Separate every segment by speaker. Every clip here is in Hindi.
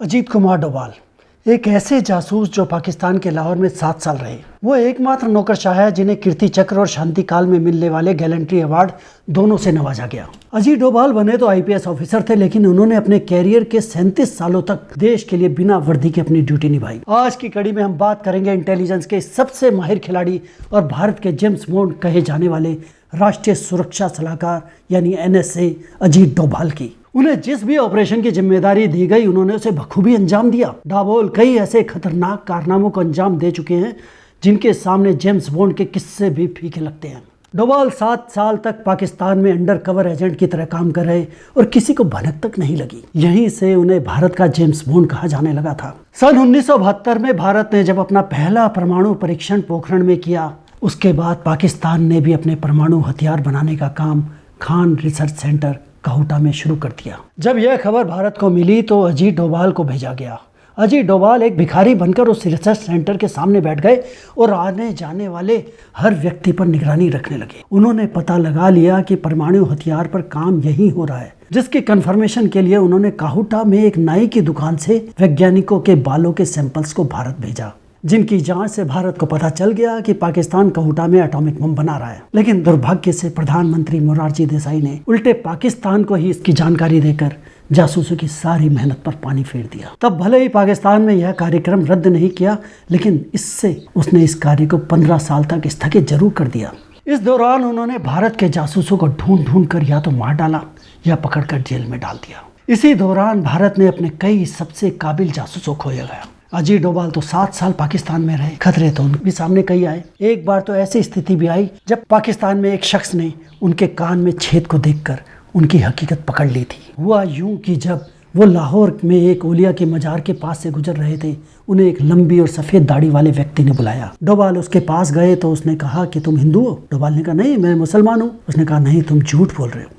Speaker 1: अजीत कुमार डोभाल एक ऐसे जासूस जो पाकिस्तान के लाहौर में 7 साल रहे। वो एकमात्र नौकरशाह है जिन्हें कीर्ति चक्र और शांति काल में मिलने वाले गैलेंट्री अवार्ड दोनों से नवाजा गया। अजीत डोभाल बने तो आईपीएस ऑफिसर थे, लेकिन उन्होंने अपने कैरियर के 37 सालों तक देश के लिए बिना वर्दी के अपनी ड्यूटी निभाई। आज की कड़ी में हम बात करेंगे इंटेलिजेंस के सबसे माहिर खिलाड़ी और भारत के जेम्स बॉन्ड कहे जाने वाले राष्ट्रीय सुरक्षा सलाहकार यानी एनएसए अजीत डोभाल की। उन्हें जिस भी ऑपरेशन की जिम्मेदारी दी गई उन्होंने उसे बखूबी अंजाम दिया। डोभाल कई ऐसे खतरनाक कारनामों को अंजाम दे चुके हैं जिनके सामने जेम्स बॉन्ड के किस्से भी फीके लगते हैं। डोभाल 7 साल तक पाकिस्तान में अंडर कवर एजेंट की तरह काम कर रहे और किसी को भनक तक नहीं लगी। यहीं से उन्हें भारत का जेम्स बॉन्ड कहा जाने लगा था। सन 1972 में भारत ने जब अपना पहला परमाणु परीक्षण पोखरण में किया, उसके बाद पाकिस्तान ने भी अपने परमाणु हथियार बनाने का काम खान रिसर्च सेंटर कहूटा में शुरू कर दिया। जब यह खबर भारत को मिली तो अजीत डोभाल को भेजा गया। अजीत डोभाल एक भिखारी बनकर उस रिसर्च सेंटर के सामने बैठ गए और आने जाने वाले हर व्यक्ति पर निगरानी रखने लगे। उन्होंने पता लगा लिया कि परमाणु हथियार पर काम यही हो रहा है, जिसकी कंफर्मेशन के लिए उन्होंने काहुटा में एक नाई की दुकान से वैज्ञानिकों के बालों के सैंपल्स को भारत भेजा, जिनकी जांच से भारत को पता चल गया कि पाकिस्तान कहूटा में एटॉमिक बम बना रहा है। लेकिन दुर्भाग्य से प्रधानमंत्री मोरारजी देसाई ने उल्टे पाकिस्तान को ही इसकी जानकारी देकर जासूसों की सारी मेहनत पर पानी फेर दिया। तब भले ही पाकिस्तान में यह कार्यक्रम रद्द नहीं किया, लेकिन इससे उसने इस कार्य को 15 साल तक स्थगित जरूर कर दिया। इस दौरान उन्होंने भारत के जासूसों को ढूंढ कर या तो मार डाला या पकड़कर जेल में डाल दिया। इसी दौरान भारत ने अपने कई सबसे काबिल जासूसों को खोया गया। अजीत डोभाल तो 7 साल पाकिस्तान में रहे। खतरे तो उनके भी सामने कई आए। एक बार तो ऐसी स्थिति भी आई जब पाकिस्तान में एक शख्स ने उनके कान में छेद को देखकर उनकी हकीकत पकड़ ली थी। हुआ यूं कि जब वो लाहौर में एक औलिया के मजार के पास से गुजर रहे थे, उन्हें एक लंबी और सफ़ेद दाढ़ी वाले व्यक्ति ने बुलाया। डोभाल उसके पास गए तो उसने कहा कि तुम हिंदू हो? डोभाल ने कहा नहीं, मैं मुसलमान हूँ। उसने कहा नहीं, तुम झूठ बोल रहे हो,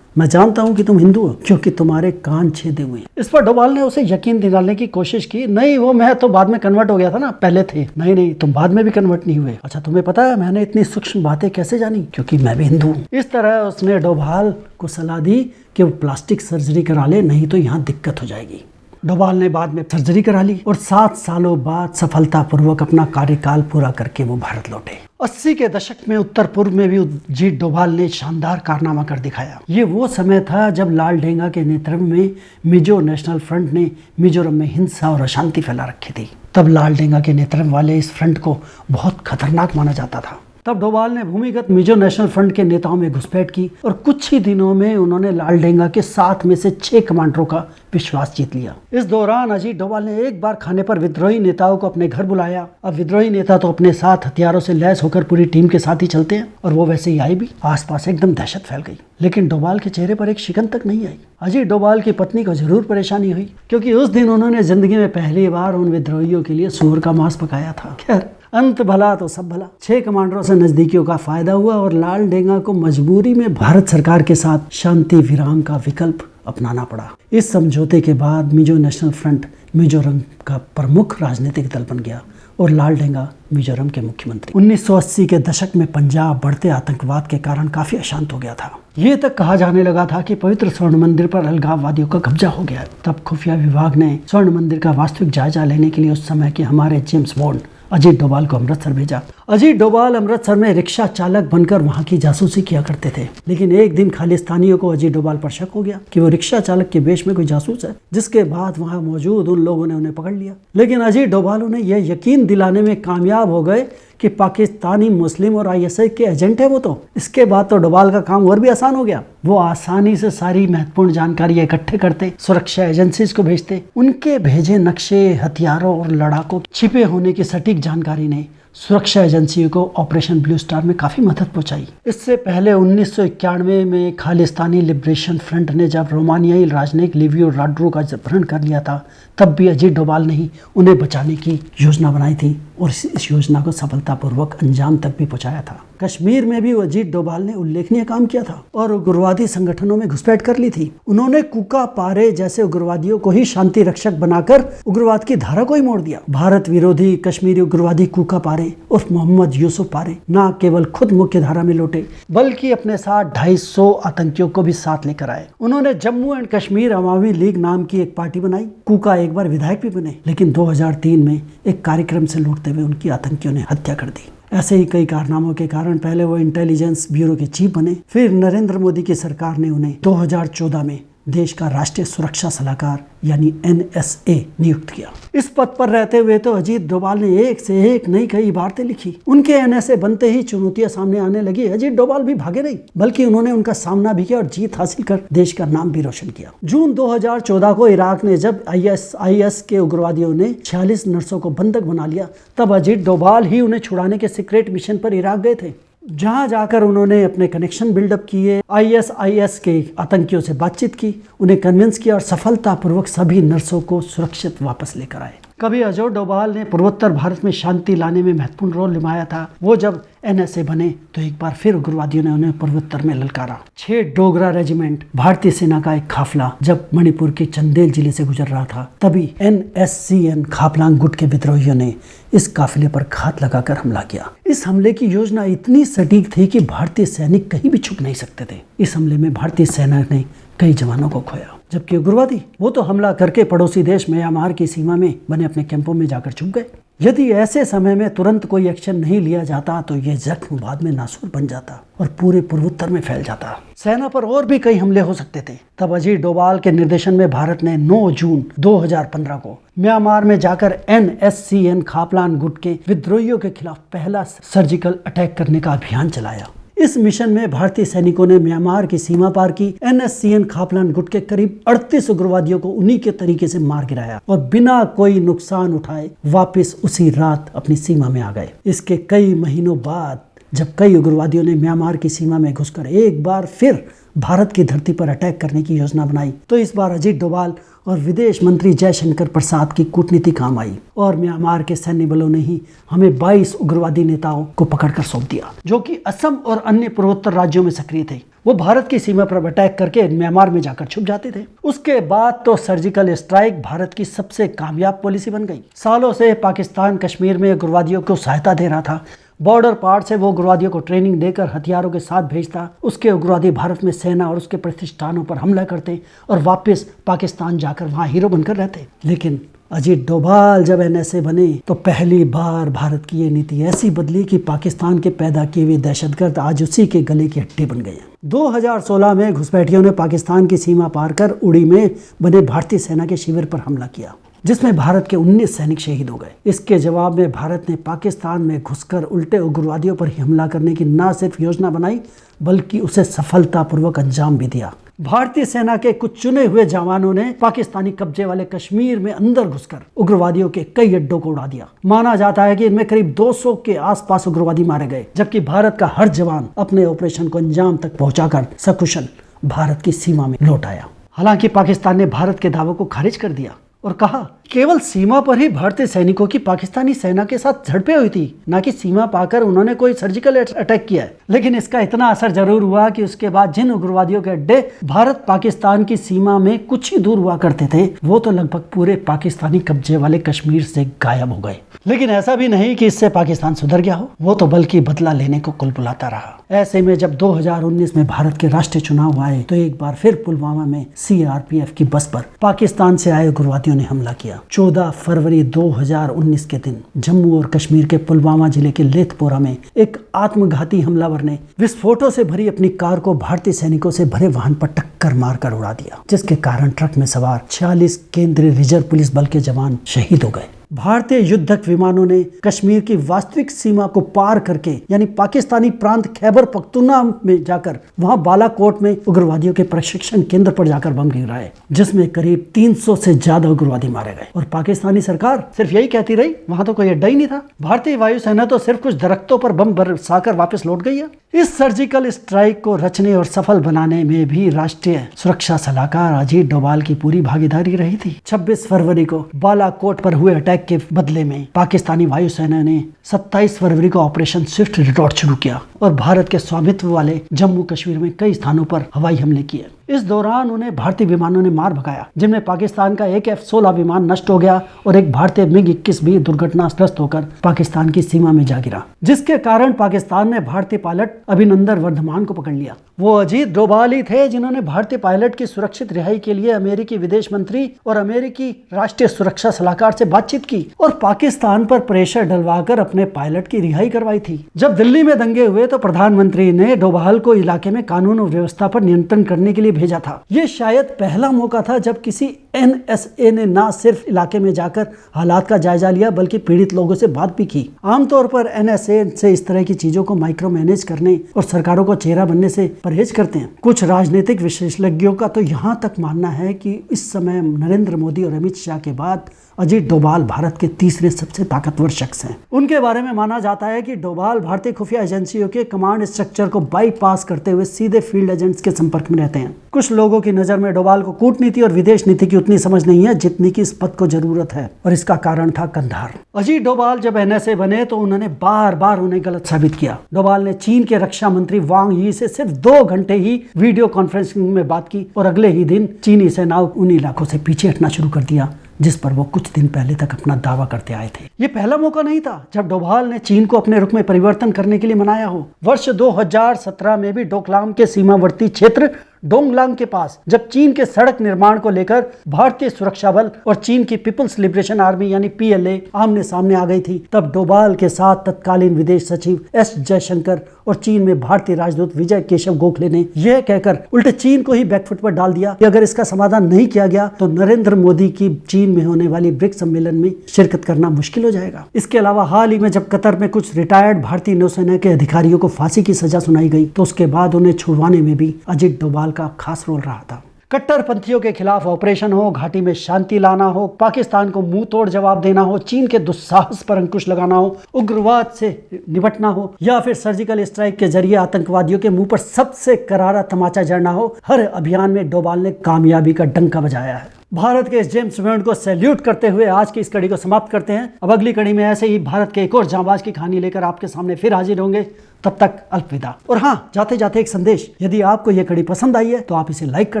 Speaker 1: मैं जानता हूं कि तुम हिंदू हो क्योंकि तुम्हारे कान छेदे हुए हैं। इस पर डोभाल ने उसे यकीन दिलाने की कोशिश की। नहीं, वो मैं तो बाद में कन्वर्ट हो गया था ना, पहले थे। नहीं, तुम बाद में भी कन्वर्ट नहीं हुए। अच्छा, तुम्हें पता है मैंने इतनी सूक्ष्म बातें कैसे जानी? क्योंकि मैं भी हिंदू हूँ। इस तरह उसने डोभाल को सलाह दी कि वो प्लास्टिक सर्जरी करा ले, नहीं तो यहाँ दिक्कत हो जाएगी। डोभाल ने बाद में सर्जरी करा ली और 7 सालों बाद सफलतापूर्वक अपना कार्यकाल पूरा करके वो भारत लौटे। 80 के दशक में उत्तर पूर्व में भी अजीत डोभाल ने शानदार कारनामा कर दिखाया। ये वो समय था जब लाल डेंगा के नेतृत्व में मिजो नेशनल फ्रंट ने मिजोरम में हिंसा और अशांति फैला रखी थी। तब लाल डेंगा के नेतृत्व वाले इस फ्रंट को बहुत खतरनाक माना जाता था। तब डोभाल ने भूमिगत मिजो नेशनल फ्रंट के नेताओं में घुसपैठ की और कुछ ही दिनों में उन्होंने लाल डेंगा के 7 में से 6 कमांडरों का विश्वास जीत लिया। इस दौरान अजीत डोभाल ने एक बार खाने पर विद्रोही नेताओं को अपने घर बुलाया। अब विद्रोही नेता तो अपने साथ हथियारों से लैस होकर पूरी टीम के साथ ही चलते हैं, और वो वैसे ही आए भी। आसपास एकदम दहशत फैल गई, लेकिन डोभाल के चेहरे पर एक शिकन तक नहीं आई। अजीत डोभाल की पत्नी को जरूर परेशानी हुई, क्योंकि उस दिन उन्होंने जिंदगी में पहली बार उन विद्रोहियों के लिए सूअर का मांस पकाया था। खैर, अंत भला तो सब भला। 6 कमांडरों से नजदीकियों का फायदा हुआ और लाल डेंगा को मजबूरी में भारत सरकार के साथ शांति विराम का विकल्प अपनाना पड़ा। इस समझौते के बाद मिजो नेशनल फ्रंट मिजोरम का प्रमुख राजनीतिक दल बन गया और लाल डेंगा मिजोरम के मुख्यमंत्री। 1980 के दशक में पंजाब बढ़ते आतंकवाद के कारण काफी अशांत हो गया था। ये तक कहा जाने लगा था कि पवित्र स्वर्ण मंदिर पर अलगाववादियों का कब्जा हो गया। तब खुफिया विभाग ने स्वर्ण मंदिर का वास्तविक जायजा लेने के लिए उस समय के हमारे जेम्स बॉन्ड अजीत डोभाल को अमृतसर भेजा। अजीत डोभाल अमृतसर में रिक्शा चालक बनकर वहां की जासूसी किया करते थे। लेकिन एक दिन खालिस्तानियों को अजीत डोभाल पर शक हो गया कि वो रिक्शा चालक के वेश में कोई जासूस है, जिसके बाद वहां मौजूद उन लोगों ने उन्हें पकड़ लिया। लेकिन अजीत डोभाल उन्हें यह यकीन दिलाने में कामयाब हो गए कि पाकिस्तानी मुस्लिम और आईएसआई के एजेंट है वो। तो इसके बाद तो डोभाल का काम और भी आसान हो गया। वो आसानी से सारी महत्वपूर्ण जानकारी इकट्ठे करते, सुरक्षा एजेंसीज को भेजते। उनके भेजे नक्शे, हथियारों और लड़ाकों छिपे होने की सटीक जानकारी ने सुरक्षा एजेंसियों को ऑपरेशन ब्लू स्टार में काफी मदद पहुंचाई। इससे पहले 1991 में खालिस्तानी लिबरेशन फ्रंट ने जब रोमानियाई राजनयिक लिवियो राड्रो का अपहरण कर लिया था, तब भी अजीत डोभाल ने ही उन्हें बचाने की योजना बनाई थी और इस योजना को सफलतापूर्वक अंजाम तक भी पहुंचाया था। कश्मीर में भी अजीत डोभाल ने उल्लेखनीय काम किया था और उग्रवादी संगठनों में घुसपैठ कर ली थी। उन्होंने कुका पारे जैसे उग्रवादियों को ही शांति रक्षक बनाकर उग्रवाद की धारा को ही मोड़ दिया। भारत विरोधी कश्मीरी उग्रवादी कुका पारे उर्फ मोहम्मद यूसुफ पारे न केवल खुद मुख्य धारा में लौटे बल्कि अपने साथ 250 आतंकियों को भी साथ लेकर आए। उन्होंने Jammu and Kashmir Awami league नाम की एक पार्टी बनाई। कुका एक बार विधायक भी बने, लेकिन 2003 में एक कार्यक्रम से लौटते हुए उनकी आतंकियों ने हत्या कर दी। ऐसे ही कई कारनामों के कारण पहले वो इंटेलिजेंस ब्यूरो के चीफ बने, फिर नरेंद्र मोदी की सरकार ने उन्हें 2014 में देश का राष्ट्रीय सुरक्षा सलाहकार यानी NSA नियुक्त किया। इस पद पर रहते हुए तो अजीत डोभाल ने एक से एक नई कई इबारतें लिखी। उनके NSA बनते ही चुनौतियां सामने आने लगी। अजीत डोभाल भी भागे नहीं, बल्कि उन्होंने उनका सामना भी किया और जीत हासिल कर देश का नाम भी रोशन किया। जून 2014 को इराक ने जब ISIS के उग्रवादियों ने 46 नर्सों को बंधक बना लिया, तब अजीत डोभाल ही उन्हें छुड़ाने के सीक्रेट मिशन पर इराक गए थे। जहां जाकर उन्होंने अपने कनेक्शन बिल्डअप किए, ISIS के आतंकियों से बातचीत की, उन्हें कन्विंस किया और सफलतापूर्वक सभी नर्सों को सुरक्षित वापस लेकर आए। कभी अजय डोभाल ने पूर्वोत्तर भारत में शांति लाने में महत्वपूर्ण रोल निभाया था। वो जब NSA बने तो एक बार फिर उग्रवादियों ने उन्हें पूर्वोत्तर में ललकारा। 6 डोगरा रेजिमेंट भारतीय सेना का एक काफिला जब मणिपुर के चंदेल जिले से गुजर रहा था, तभी NSCN खापलांग गुट के विद्रोहियों ने इस काफिले पर घात लगाकर हमला किया। इस हमले की योजना इतनी सटीक थी कि भारतीय सैनिक कहीं भी छुप नहीं सकते थे। इस हमले में भारतीय सेना ने कई जवानों को खोया, जबकि उग्रवादी वो तो हमला करके पड़ोसी देश म्यांमार की सीमा में बने अपने कैंपों में जाकर छुप गए। यदि ऐसे समय में तुरंत कोई एक्शन नहीं लिया जाता तो ये जख्म बाद में नासूर बन जाता और पूरे पूर्वोत्तर में फैल जाता। सेना पर और भी कई हमले हो सकते थे। तब अजीत डोभाल के निर्देशन में भारत ने 9 जून 2015 को म्यांमार में जाकर NSCN खापलांग गुट के विद्रोहियों के खिलाफ पहला सर्जिकल अटैक करने का अभियान चलाया। इस मिशन में भारतीय सैनिकों ने म्यांमार की सीमा पार की। NSCN खापलांग गुट के करीब 38 उग्रवादियों को उन्हीं के तरीके से मार गिराया और बिना कोई नुकसान उठाए वापस उसी रात अपनी सीमा में आ गए। इसके कई महीनों बाद जब कई उग्रवादियों ने म्यांमार की सीमा में घुसकर एक बार फिर भारत की धरती पर अटैक करने की योजना बनाई, तो इस बार अजीत डोभाल और विदेश मंत्री जयशंकर प्रसाद की कूटनीति काम आई और म्यांमार के सैन्य बलों ने ही हमें 22 उग्रवादी नेताओं को पकड़कर सौंप दिया, जो कि असम और अन्य पूर्वोत्तर राज्यों में सक्रिय थे। वो भारत की सीमा पर अटैक करके म्यांमार में जाकर छुप जाते थे। उसके बाद तो सर्जिकल स्ट्राइक भारत की सबसे कामयाब पॉलिसी बन गई। सालों से पाकिस्तान कश्मीर में उग्रवादियों को सहायता दे रहा था। बॉर्डर पार से वो उग्रवादियों को ट्रेनिंग देकर हथियारों के साथ भेजता। उसके उग्रवादी भारत में सेना और उसके प्रतिष्ठानों पर हमला करते और वापस पाकिस्तान जाकर वहां हीरो बनकर रहते। लेकिन अजीत डोभाल जब NSA बने तो पहली बार भारत की ये नीति ऐसी बदली कि पाकिस्तान के पैदा किए हुए दहशतगर्द आज उसी के गले की हड्डी बन गए। 2016 में घुसपैठियों ने पाकिस्तान की सीमा पार कर उड़ी में बने भारतीय सेना के शिविर पर हमला किया, जिसमें भारत के 19 सैनिक शहीद हो गए। इसके जवाब में भारत ने पाकिस्तान में घुसकर उल्टे उग्रवादियों पर ही हमला करने की न सिर्फ योजना बनाई बल्कि उसे सफलतापूर्वक अंजाम भी दिया। भारतीय सेना के कुछ चुने हुए जवानों ने पाकिस्तानी कब्जे वाले कश्मीर में अंदर घुसकर उग्रवादियों के कई अड्डों को उड़ा दिया। माना जाता है कि इनमें करीब 200 के आसपास उग्रवादी मारे गए, जबकि भारत का हर जवान अपने ऑपरेशन को अंजाम तक पहुंचाकर सकुशल भारत की सीमा में लौट आया। हालांकि पाकिस्तान ने भारत के दावों को खारिज कर दिया और कहा केवल सीमा पर ही भारतीय सैनिकों की पाकिस्तानी सेना के साथ झड़पें हुई थी, न कि सीमा पाकर उन्होंने कोई सर्जिकल अटैक किया है। लेकिन इसका इतना असर जरूर हुआ कि उसके बाद जिन उग्रवादियों के अड्डे भारत पाकिस्तान की सीमा में कुछ ही दूर हुआ करते थे, वो तो लगभग पूरे पाकिस्तानी कब्जे वाले कश्मीर से गायब हो गए। लेकिन ऐसा भी नहीं कि इससे पाकिस्तान सुधर गया हो, वो तो बल्कि बदला लेने को कुल बुलाता रहा। ऐसे में जब 2019 में भारत के राष्ट्रीय चुनाव आए तो एक बार फिर पुलवामा में CRPF की बस पर पाकिस्तान से आए उग्रवादियों ने हमला किया। 14 फरवरी 2019 के दिन जम्मू और कश्मीर के पुलवामा जिले के लेथपोरा में एक आत्मघाती हमलावर ने विस्फोटों से भरी अपनी कार को भारतीय सैनिकों से भरे वाहन पर टक्कर मारकर उड़ा दिया, जिसके कारण ट्रक में सवार 46 केंद्रीय रिजर्व पुलिस बल के जवान शहीद हो गए। भारतीय युद्धक विमानों ने कश्मीर की वास्तविक सीमा को पार करके यानी पाकिस्तानी प्रांत खैबर पख्तूनख्वा में जाकर वहां बालाकोट में उग्रवादियों के प्रशिक्षण केंद्र पर जाकर बम गिराए, जिसमें करीब 300 से ज्यादा उग्रवादी मारे गए। और पाकिस्तानी सरकार सिर्फ यही कहती रही, वहां तो कोई अड्डा ही नहीं था। भारतीय वायुसेना तो सिर्फ कुछ दरख्तों पर बम बरसाकर वापस लौट गई है। इस सर्जिकल स्ट्राइक को रचने और सफल बनाने में भी राष्ट्रीय सुरक्षा सलाहकार अजीत डोभाल की पूरी भागीदारी रही थी। 26 फरवरी को बालाकोट पर हुए अटैक के बदले में पाकिस्तानी वायुसेना ने 27 फरवरी को ऑपरेशन स्विफ्ट रिटॉर्ट शुरू किया और भारत के स्वामित्व वाले जम्मू कश्मीर में कई स्थानों पर हवाई हमले किए। इस दौरान उन्हें भारतीय विमानों ने मार भगाया, जिनमें पाकिस्तान का एक F-16 विमान नष्ट हो गया और एक भारतीय MiG-21 भी दुर्घटनाग्रस्त होकर पाकिस्तान की सीमा में जा गिरा, जिसके कारण पाकिस्तान ने भारतीय पायलट अभिनंदन वर्धमान को पकड़ लिया। वो अजीत डोभाल ही थे जिन्होंने भारतीय पायलट की सुरक्षित रिहाई के लिए अमेरिकी विदेश मंत्री और अमेरिकी राष्ट्रीय सुरक्षा सलाहकार से बातचीत की और पाकिस्तान पर प्रेशर डलवाकर अपने पायलट की रिहाई करवाई थी। जब दिल्ली में दंगे हुए तो प्रधानमंत्री ने डोभाल को इलाके में कानून और व्यवस्था पर नियंत्रण करने के लिए भेजा था। ये शायद पहला मौका था जब किसी NSA ने न सिर्फ इलाके में जाकर हालात का जायजा लिया बल्कि पीड़ित लोगों से बात भी की। आमतौर पर NSA से इस तरह की चीजों को माइक्रो मैनेज करने और सरकारों को चेहरा बनने से परहेज करते हैं। कुछ राजनीतिक विशेषज्ञों का तो यहाँ तक मानना है कि इस समय नरेंद्र मोदी और अमित शाह के बाद अजीत डोभाल भारत के तीसरे सबसे ताकतवर शख्स हैं। उनके बारे में माना जाता है कि डोभाल भारतीय खुफिया एजेंसियों के कमांड स्ट्रक्चर को बाईपास करते हुए सीधे फील्ड एजेंट्स के संपर्क में रहते हैं। कुछ लोगों की नजर में डोभाल को कूटनीति और विदेश नीति की उतनी समझ नहीं है जितनी की इस पद को जरूरत है, और इसका कारण था कंधार। अजीत डोभाल जब NSA बने तो उन्होंने बार बार उन्हें गलत साबित किया। डोभाल ने चीन के रक्षा मंत्री वांग यी से सिर्फ 2 घंटे ही वीडियो कॉन्फ्रेंसिंग में बात की और अगले ही दिन चीनी सेनाओं उन इलाकों से पीछे हटना शुरू कर दिया जिस पर वो कुछ दिन पहले तक अपना दावा करते आए थे। ये पहला मौका नहीं था जब डोभाल ने चीन को अपने रुख में परिवर्तन करने के लिए मनाया हो। वर्ष 2017 में भी डोकलाम के सीमावर्ती क्षेत्र डोंगलांग के पास जब चीन के सड़क निर्माण को लेकर भारतीय सुरक्षा बल और चीन की पीपल्स लिबरेशन आर्मी यानी PLA आमने सामने आ गई थी, तब डोभाल के साथ तत्कालीन विदेश सचिव S जयशंकर और चीन में भारतीय राजदूत विजय केशव गोखले ने यह कहकर उल्टे चीन को ही बैकफुट पर डाल दिया कि अगर इसका समाधान नहीं किया गया तो नरेंद्र मोदी की चीन में होने वाली ब्रिक्स सम्मेलन में शिरकत करना मुश्किल हो जाएगा। इसके अलावा हाल ही में जब कतर में कुछ रिटायर्ड भारतीय नौसेना के अधिकारियों को फांसी की सजा सुनाई गई तो उसके बाद उन्हें छुड़वाने में भी अजीत डोभाल का खास रोल रहा था। कट्टरपंथियों के खिलाफ ऑपरेशन हो, घाटी में शांति लाना हो, पाकिस्तान को मुंह तोड़ जवाब देना हो, चीन के दुस्साहस पर अंकुश लगाना हो, उग्रवाद से निपटना हो या फिर सर्जिकल स्ट्राइक के जरिए आतंकवादियों के मुंह पर सबसे करारा तमाचा जड़ना हो, हर अभियान में डोभाल ने कामयाबी का डंका बजाया है। भारत के इस जेम्स बॉन्ड को सैल्यूट करते हुए आज की इस कड़ी को समाप्त करते हैं। अब अगली कड़ी में ऐसे ही भारत के एक और जांबाज की कहानी लेकर आपके सामने फिर हाजिर होंगे। तब तक अलविदा। और हाँ, जाते जाते एक संदेश, यदि आपको यह कड़ी पसंद आई है तो आप इसे लाइक कर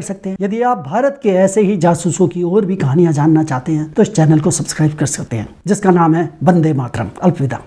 Speaker 1: सकते हैं। यदि आप भारत के ऐसे ही जासूसों की और भी कहानियां जानना चाहते हैं तो इस चैनल को सब्सक्राइब कर सकते हैं जिसका नाम है वंदे मातरम। अलविदा।